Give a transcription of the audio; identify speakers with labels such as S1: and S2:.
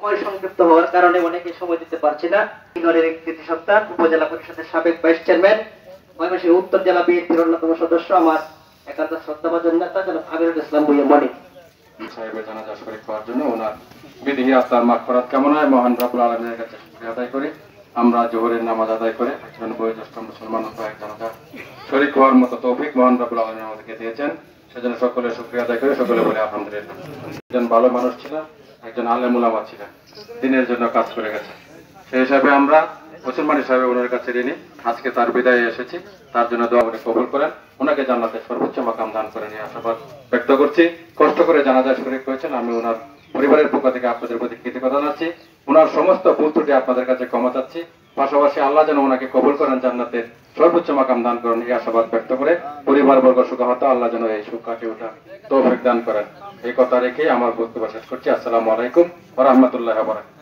S1: সময় সংক্ষিপ্ত হওয়ার কারণে অনেকে সময় দিতে পারছি না। ঘরের এক কৃতি সন্তান, উপজেলা পরিষদের সাবেক ভাইস চেয়ারম্যান, ময়মনসিংহ উত্তর জেলা বিএনপির অন্যতম সদস্য, আমার একান্ত শ্রদ্ধাভাজন নেতা জনাব আমিরুল ইসলাম ভূঁইয়া মনি
S2: সাহেবের জানাজা শরীক হওয়ার জন্য ওনার বিধিহি আত্মার মাগফিরাত কামনায় মহান রব্বুল আলামিনের কাছে শুকরিয়া আদায় করি। আমরা জোহরের নামাজ আদায় করে একজন বয়োজ্যেষ্ঠ মুসলমান এক জানাজা শরীক হওয়ার মতো তৌফিক মহান রব্বুল আলামিন আমাদেরকে দিয়েছেন, সেজন্য সকলে শুকরিয়া আদায় করে সকলে বলে আলহামদুলিল্লাহ। একজন ভালো মানুষ ছিলেন, একজন আলেম উলামা ছিলেন, দিনের জন্য কাজ করে গেছেন। সেই হিসাবে আমরা মুসলমান হিসাবে ওনার কাছে ঋণী। আজকে তার বিদায়ে এসেছি, তার জন্য দোয়া করে কবুল করেন, ওনাকে জান্নাতের সর্বোচ্চ মাকাম দান করেন এই আশাবাদ ব্যক্ত করছি। কষ্ট করে জানাজা শরীক হয়েছেন, আমি ওনার পরিবারের পক্ষ থেকে আপনাদের প্রতি কৃতজ্ঞতা জানাচ্ছি। ওনার সমস্ত ভুল ত্রুটি আপনাদের কাছে ক্ষমা চাচ্ছি। পাশাপাশি আল্লাহ যেন ওনাকে কবুল করেন, জান্নাতের সর্বোচ্চ মাকাম দান করেন এই আশাবাদ ব্যক্ত করে পরিবারবর্গ সুখাহত আল্লাহ যেন এই সুখ কাটিয়ে ওঠা তৌফিক দান করেন এই কথা রেখে আমার বক্তব্য শেষ করছি। আসসালামু আলাইকুম ওয়া রাহমাতুল্লাহি ওয়া বারাকাতুহু।